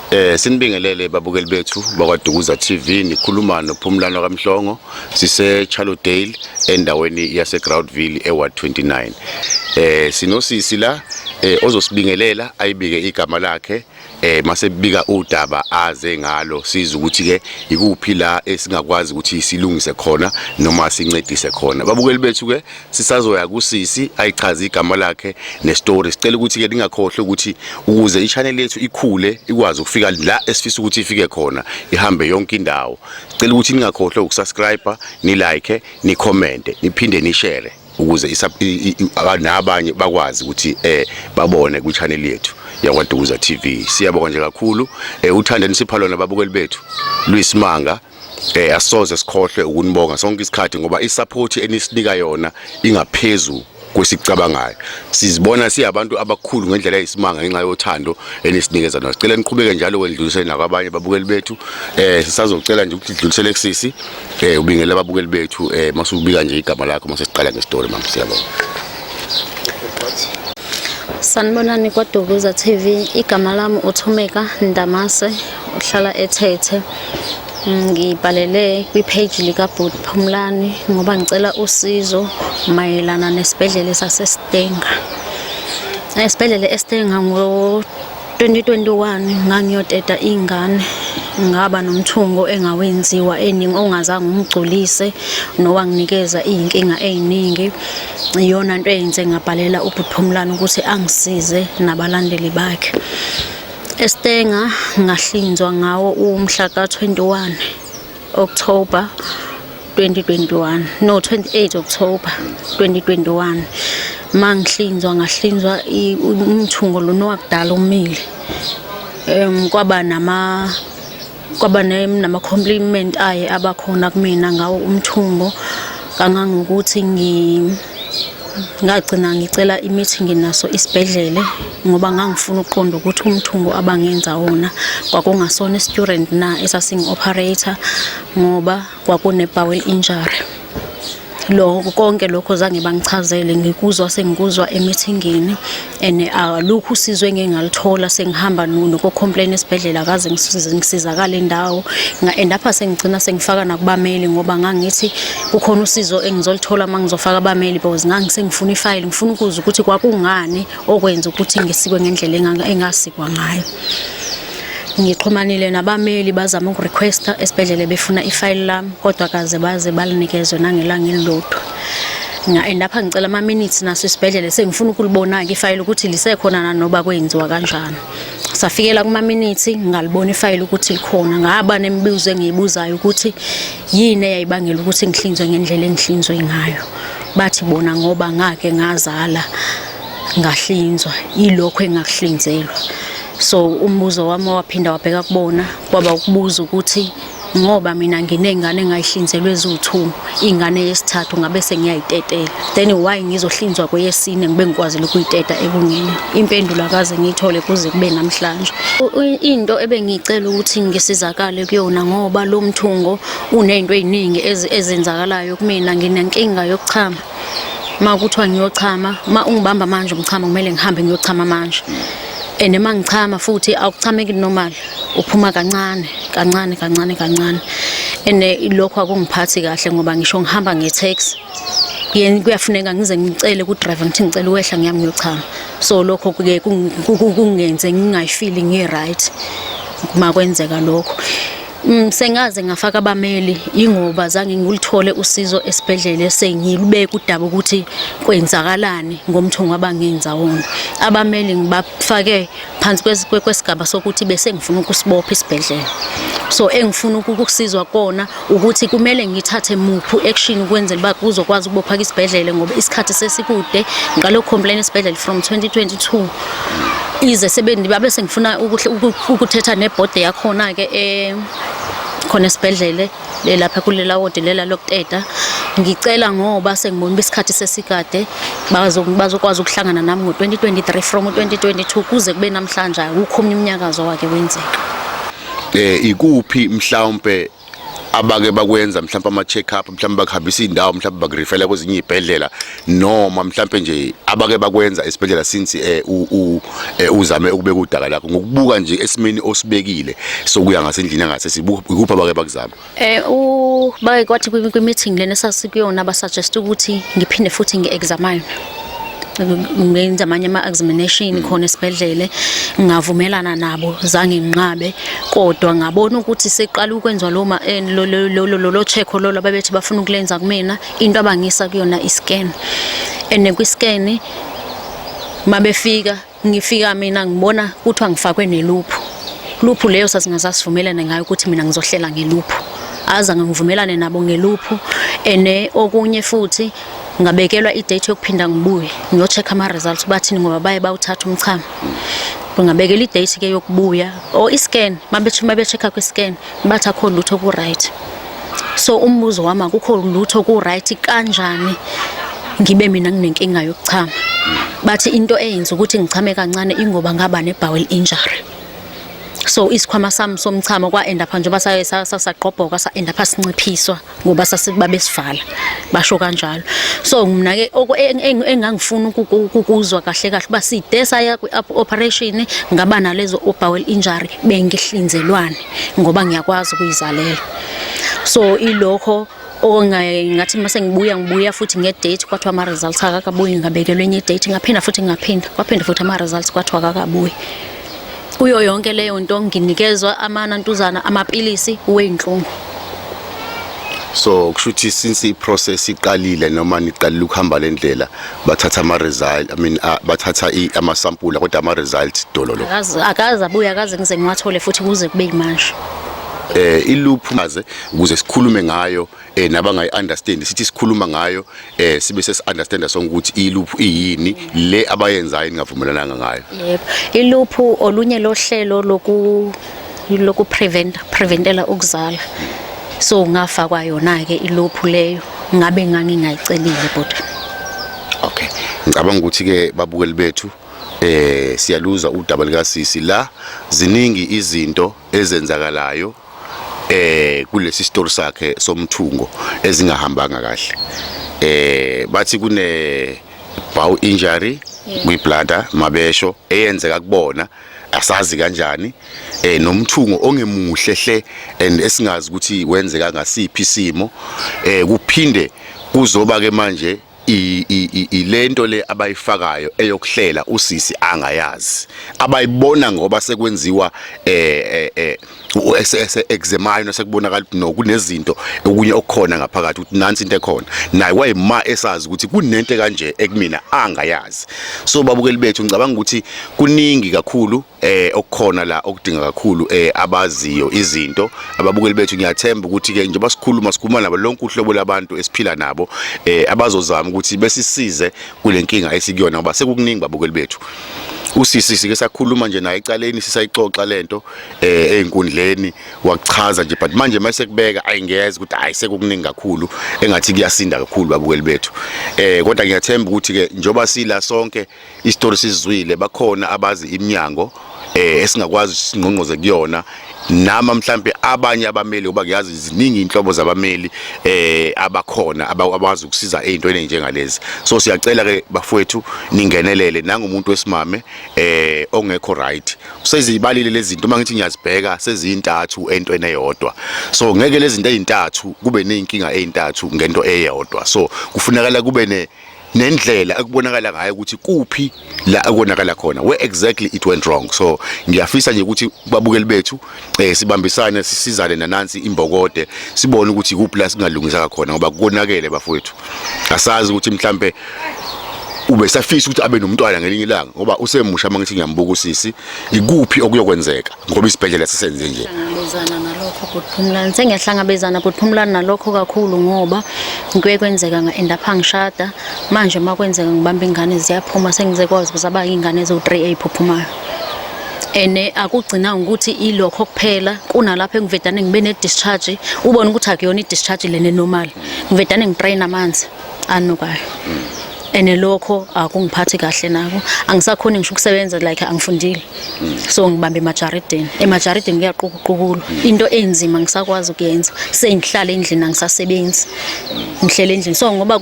Sinibingelele babukeli bethu bakwaDukuza TV, nikhuluma noPhumlani kaMhlongo, sise Charlottesdale endaweni yase Groundville eWard 29. Sinosisi la ozosibingelela ayibike igama lakhe mase bika udaba aze ngalo, siza ukuthi ke ikuphi la esingakwazi ukuthi silungise khona noma sincedise khona. Babukeli bethu ke sisazoya kusisi ayichaza igama lakhe nestory. Sicela ukuthi ke ningakhohle ukuthi ukuze i-channel yethu ikhule ikwazi ukufika la esifisa ukuthi ifike khona, ihambe yonke indawo. Sicela ukuthi ningakhohle ukusubscribe, ni like, ni comment, niphinde ni share ukuze nabanye bakwazi ukuthi babone ku channel yethu yakwaDukuza TV. Siyabonga nje kakhulu uthanda nisiphalona babukeli bethu Luisimanga. Asoze sikhohle ukunibonga sonke isikhathi ngoba isupport enisinika yona ingaphezulu kwesicabangayo. Sizibona siyabantu abakhulu ngendlela eyisimanga ngenxa yothando enisinikeza nalo. Sicela niqhubeke njalo kwendlulisele nakwabanye babukeli bethu. Sisazocela nje ukuthi idlulisele kusisi ubingele babukeli bethu masubika nje igama lakho mase siqala ngestory mama. Siyabonga. Sanibonani kwaDukuza TV, igama lami uThumeka Ndamase, uhlala eThethe. Ngibhalele kwi-page lika Phumlani ngoba ngicela usizo mayelana nesibhedlela saseStenga. Esibhedlela eStenga ngo-2021 ngangiyoteta ingane, ngaba nomthungo engawenziwa eningi ongazange umgculise nowanginikeza inkinga eziningi. Iyona into eyenze ngabhalela uPhumlani ukuthi angisize nabalandeli bakhe. Estenga ngahlinzwa ngawo umhla ka-21 October 2021, no 28 October 2021. Ngahlinzwa umthungo lo nowakudala umile. Kwaba nama compliment aye abakhona kumina ngawo umthungo, kangangokuthi ngagcina ngicela i-meeting naso isibhedlele ngoba ngangifuna uqonda ukuthi umthungo abangenza wona kwakungasona i-student na esasing-operator ngoba kwakune bowel injury. Konke lokho zange bangichazele, sengikuzwa emeetingini and alukho usizo engingalithola. Sengihamba nokocomplain esibhedlela akaze ngisizakala indawo, and apha sengigcina sengifaka nakubameli ngoba ngangithi kukhona usizo engizolithola mangizofaka abameli because ngangisengifuna ifile, ngifuna ukuzwa ukuthi kwakungani okwenza ukuthi ngisikwe ngendlela engasikwa ngayo. Ngixhumanile nabameli bazama ukurequesta esibhedlela befuna ifile lami kodwa kaze baze balinikezwe nangelanga elilodwa. And apha ngicela ama minutes naso isibhedlela sengifuna ukulibona ke ifile ukuthi lisekhona noba kwenziwa kanjani. Safikela kuma minutes ngalibona ifile ukuthi likhona. Ngaba nemibuzo engiyibuzayo ukuthi yini eyayibangela ukuthi ngihlinzwe ngendlela engihlinzwe ngayo. Bathi bona ngoba ngake ngazala ngahlinzwa ilokho engakuhlinzelwa. So umbuzo wami waphinda wabheka kubona kwaba ukubuza ukuthi ngoba mina nginengane engayihlinzelwe ezu2, ingane yesithathu ngabe sengiyayitetela, then why ngizohlinzwa kweyesine ngibe ngikwazile ukuyiteta ekungeni. Impendulo akaze ngiyithole kuze kube namhlanje. Into ebengicela ukuthi ngisizakale kuyona ngoba lo mthungo unento eziningi ezenzakalayo kumina. Nginenkinga yokuchama. Makuthiwa ngiyochama, ungibamba manje umchama kumele ngihambe ngiyochama manje. And mangichama futhi akuchameki normal, uphuma kancane. And lokho akungiphathi kahle ngoba ngisho ngihamba nge-taxi kuyafuneka ngize ngicele ku-driver ngithi ngicela uwehla ngiyami ngiyochama. So lokho ke kungenze ngingayifili ngi-right makwenzeka lokho. Sengaze ngafaka abameli ingoba zange ngilithole usizo esibhedlela, sengilibeka udaba ukuthi kwenzakalani ngomthungo abangenza wona. Abameli ngibafake phansi kwesigaba sokuthi bese ngifuna ukusibopha isibhedlela. So engifuna ukusizwa kona ukuthi kumele ngithathe muphi action ukwenzela ba kuzokwazi ukubopha isibhedlela ngoba isikhathi sesikude. Ngalo complain esibhedlela from 2022 ize sebendi babe sengifuna ukuthetha neboard yakhona ke khona esibhedlele lapha kulela ward lela lokuteta. Ngicela ngoba sengibona isikhathi sesikade bazokwazi ukuhlangana nami ngo-2023 from 2022 kuze kube namhlanje akukho umnyakazo wake wenzeka. Ikuphi mhlawumbe abake bakwenza mhlawumbe ama check up mhlawumbe bakuhambisa indawo mhlawumbe bakurefera kwezinye izibhedlela noma mhlawumbe nje abake bakwenza esibhedlela since uzame ukubeka udaka lakho ngokubuka nje esimeni osibekile sokuya ngasendlini ngase ikuphi abake bakuzama bake kwathi kwi-meeting lena sasikuyona basuggest ukuthi ngiphinde futhi ngi-examine ngenza amanye ama-examination khona esibhedlele ngavumelana nabo zange nginqabe kodwa ngabona ukuthi seqala ukwenziwa lo check lo babethi bafuna ukulenza kumina into abangisa kuyona iscan and kwi-scan mabefika ngifika mina ngibona ukuthi angifakwe neloop leyo sasingazasivumelana ngayo ukuthi mina ngizohlela ngeloop aza ngivumelane nabo ngeloop ene okunye futhi ngabekelwa idate yokuphinda ngibuye ngiyocheck ama results bathini ngoba baye bawuthatha umchamo ngabekela idate ke yokubuya iscan mabechecka kwi-scan bathi akho lutho ku right so umbuzo wami akukho lutho ku right kanjani ngibe mina nginenkinga yokuchama bathi into eyenza ukuthi ngichame kancane ingoba ngaba ne-bowel injury so isikhwama sami somchamo kwa-end up nje basaqobhoka sa-end up sinciphiswa ngoba sasibabesivala basho kanjalo so mina-ke engangifuna ukuzwa kahle kahle uba side saya kwi-operation ngaba nalezo bowel injury bengihlinzelwane ngoba ngiyakwazi ukuyizalela so ilokho ngathi mase ngibuya futhi ngedate kwathiwa ama-results akakabuyi ngabekelwe enye idate ngaphinda futhi kwaphinda futhi ama-results kwathiwa akakabuyi kuyo yonke leyo nto nginikezwa amanantuzana amapilisi weyinhlungu so kushuthi since iprocess iqalile noma niqalile ukuhamba lendlela bathatha ama-result bathatha ama-sample kodwa ama-results dololo akaze abuya akaze ngize ngiwathole futhi kuze kube yimanje iloop maze ukuze sikhulume ngayo nabangayi-understand sithi sikhuluma ngayo sibe sesi-understanda sonke ukuthi iloop iyini le abayenzayo ningavumelananga ngayo yebo iloop olunye lohlelo preventela ukuzala so ngafakwa yona-ke iloop leyo ngabe ngangingayicelile bodwa okay ngicabanga ukuthi-ke babukeli bethu siyaluza udaba likasisi la ziningi izinto ezenzakalayo kulesi story sakhe somthungo ezingahambanga kahle bathi kune bowel injury kwi-bladder mabesho eyenzeka kubona asazi kanjani nomthungo ongemuhle hle and esingazi ukuthi wenzeka ngasiphi isimo kuphinde kuzoba ke manje ilento le abayifakayo eyokuhlela usisi angayazi abayibona ngoba sekwenziwa examine sekubonakala no kunezinto okunye okukhona ngaphakathi ukuthi nansi into ekhona naye wayima esazi ukuthi kunento kanje ekumina angayazi so babukeli bethu ngicabanga ukuthi kuningi kakhulu okukhona la okudinga kakhulu abaziyo izinto ababukeli bethu ngiyathemba ukuthi ke njengoba sikhuluma nabo lonke uhlobo labantu esiphila nabo abazozama ukuthi besisize kule nkinga esikuyona ngoba sekukuningi babukeli bethu usisi sike sakhuluma nje naye ecaleni sisayixoxa lento einkundleni wachaza nje but manje mase kubeka ayingeze ukuthi hayi sekukuningi kakhulu engathi kuyasinda kakhulu babukeli bethu kodwa ngiyathemba ukuthi ke njoba sila sonke istory sizwile bakhona abazi iminyango esingakwazi singqongqoze kuyona nama mhlambe abanye abameli oba kuyazi ziningi inhlobo zabameli abakhona abawazi ukusiza ezintweni njengalezi so siyacela ke bafowethu ningenelele nangumuntu wesimame ongekho right sezibalile lezi zinto mangithi ngiyazibheka sezintathu entweni eyodwa so ngeke lezi zinto ezintathu kube nezinkinga ezintathu ngento eyodwa so kufunakala kube nendlela ekubonakala ngayo ukuthi kuphi la akonakala khona where exactly it went wrong so ngiyafisa nje ukuthi babukeli bethu sibambisane sisizane nanansi imbokode sibone ukuthi kuphi la singalungisa khona ngoba konakele bafowethu asazi ukuthi mhlambe ube safisa ukuthi abe nomntwana ngelinye ilanga ngoba usemusha mangithi ngiyambuka usisi ikuphi okuyokwenzeka ngoba isibhedlela sisenze nje hlangabezana nalokho kuphumlana sengiyahlangabezana kuphumlana nalokho kakhulu ngoba ngike kwenzeka nga-end up ngishada manje makwenzeka ngibamba ingane ziyaphuma sengizekwazi ukuzaba ingane ezo3 eziphuphumayo ene akugcina ukuthi ilokho kuphela kunalapho engivedane ngibe ne-discharge ubone ukuthi akuyona i-discharge lene normal ngivedane ngitrain amanzi anukayo ene lokho akungiphathi kahle nako angisakhoni ngisho ukusebenza like angifundile so ngibambe emajarideni kuyaqukuqukula into enzima ngisakwazi ukuyenza sengihlala endlini angisasebenzi ngihlele endlini so ngoba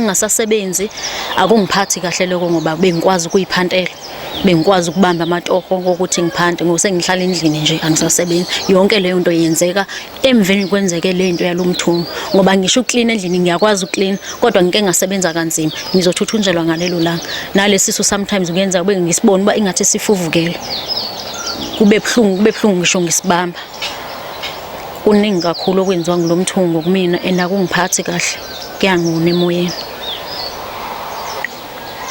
ngingasasebenzi akungiphathi kahle lokho ngoba bengikwazi ukuyiphantela bengikwazi ukubamba amatoho ukuthi ngiphante ngosengihlala endlini nje angisasebenzi yonke leyo nto yenzeka emveni kwenzeke lento yalomthungo ngoba ngisho uclean endlini ngiyakwazi uclean kodwa ngike ngasebenza kanzima ngizothuthunjelwa ngalelo langa nalesisu sometimes kuyenza kube ngisibona uba ingathi sifuvukele kube buhlungu ngisho ngisibamba kuningi kakhulu okwenziwa ngilomthungo kumina endakungiphathi kahle kuyangona emoyeni.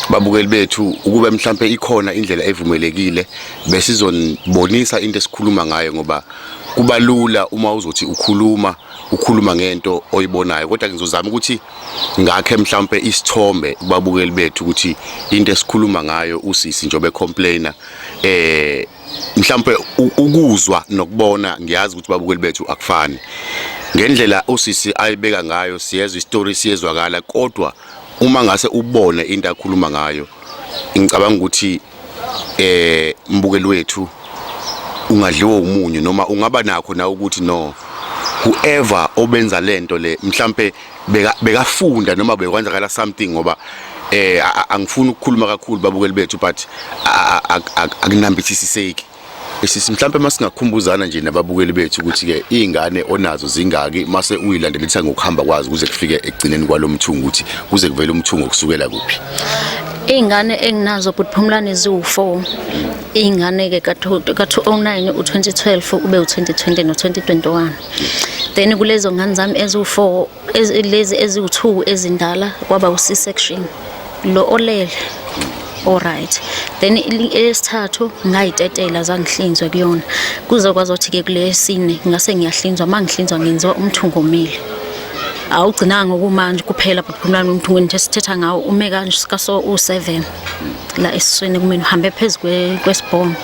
Babukeli bethu ukube mhlambe ikhona indlela evumelekile besizonibonisa into esikhuluma ngayo ngoba kuba lula uma uzothi ukhuluma ngento oyibonayo kodwa ngizozama ukuthi ngakhe mhlambe isithombe babukeli bethu ukuthi into esikhuluma ngayo usisi njobe complainer mhlambe ukuzwa nokubona ngiyazi ukuthi babukeli bethu akufani ngendlela usisi ayibeka ngayo siyezwa istory siyezwakala kodwa uma ngase ubone into akhuluma ngayo ngicabanga ukuthi mbukeli wethu ungadliwa umunyu noma ungaba nakho na ukuthi no whoever obenza lento le mhlambe bekafunda noma bekwenzakala something ngoba angifuni ukukhuluma kakhulu babukeli bethu but akunambithisiseki mhlambe masingakhumbuzana nje nababukeli bethu ukuthi ke izingane onazo zingaki mase uyilandelisa ngokuhamba kwazi kuze kufike egcineni kwalomthungo ukuthi kuze kuvele umthungo kusukela kuphi. Izingane enginazo Phumlani ziwu4 izingane ke ka2009 u2012 ube u2020 no2021 then kulezo ngane zami eziwu4 lezi eziwu2 ezindala kwaba u6 section lo olele alright then esithathu ngayitetela zangihlinzwe kuyona kuzokwazi ukuthi ke kulesine ngase ngiyahlinzwa mangihlinzwa ngenziwa umthungo omile awugcinanga okumanje kuphela Phumlani umthungweni sithetha ngawo ume kanje kaso u7 la esiswini kumina uhambe phezulu kwesibhono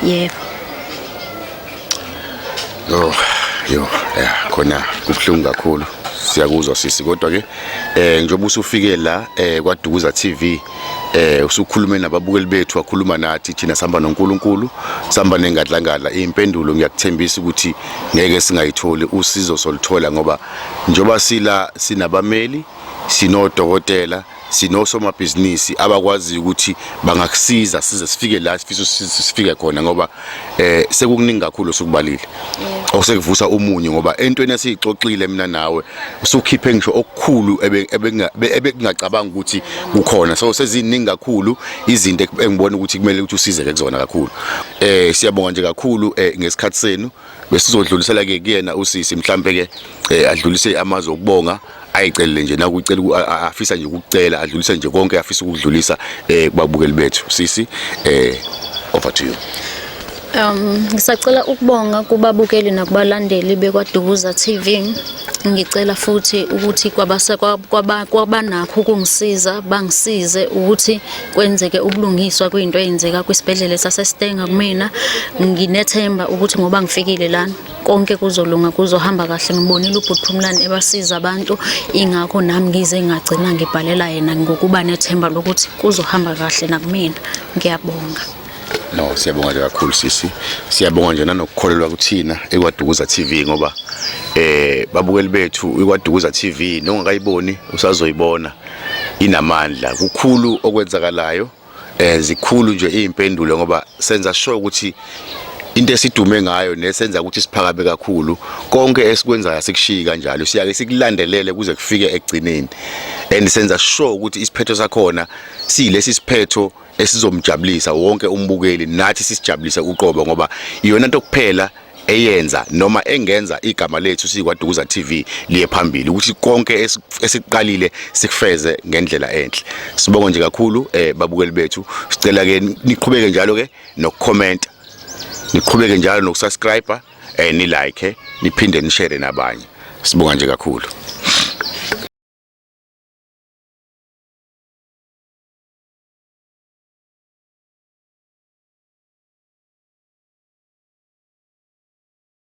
yebo khona kubuhlungu kakhulu siyakuzwa sisi kodwa ke njengoba usufike la kwaDukuza TV usukhulume nababukeli bethu wakhuluma nathi thina sihamba noNkulunkulu sihamba nengadlangala impendulo ngiyakuthembisa ukuthi ngeke singayitholi usizo solithola ngoba njoba sinabameli sinodokotela sinosomabhizinisi abakwazi ukuthi bangakusiza size sifike la sifike khona ngoba sekukuningi kakhulu sokubalile osekuvusa umunyu ngoba entweni esixoxile mina nawe usukhiphe ngisho okukhulu ebekungacabanga ukuthi kukhona so seziningi kakhulu izinto engibona ukuthi kumele ukuthi usizeke kuzona kakhulu siyabonga nje kakhulu ngesikhathi senu besizodlulisela ke kuyena usisi mhlambe ke adlulise amazwi okubonga ayicelele nje nakucela afisa nje ukucela adlulise nje konke afisa ukudlulisa kubabukeli bethu sisi over to you. Ngisacela ukubonga kubabukeli nakubalandeli bekwaDukuza TV ngicela futhi ukuthi kwabanakho ukungisiza bangisize ukuthi kwenzeke ubulungiswa kwinto eyenzeka kwisibhedlela saseStenga kumina nginethemba ukuthi ngoba ngifikile lana konke kuzolunga kuzohamba kahle ngibonile uBhuthumlani ebasiza abantu ingakho nami ngize ngagcina ngibhalela yena ngokuba nethemba lokuthi kuzohamba kahle nakumina ngiyabonga. No siyabonga kakhulu sisi siyabonga nje nanokukholelwa kuthina ekwaDukuza TV ngoba babukeli bethu ekwaDukuza TV nongakayiboni usazoyibona inamandla kukhulu okwenzakalayo zikhulu nje izimpendulo ngoba senza sure ukuthi into esidume ngayo nesenza ukuthi siphakabe kakhulu konke esikwenzayo sikushiya kanjalo siyake sikulandelele kuze kufike egcineni and senza sure ukuthi isiphetho sakhona silesi siphetho esizomjabulisa wonke umbukeli nathi sisijabulise uqobo ngoba iyona into kuphela eyenza noma engenza igama lethu sikwaDukuza TV liye phambili ukuthi konke esiqalile sikufeze ngendlela enhle. Sibonga nje kakhulu babukeli bethu sicela ke niqhubeke njalo ke nokucomment niqhubeke njalo nokusubscribe ni like niphinde ni share nabanye. Sibonga nje kakhulu.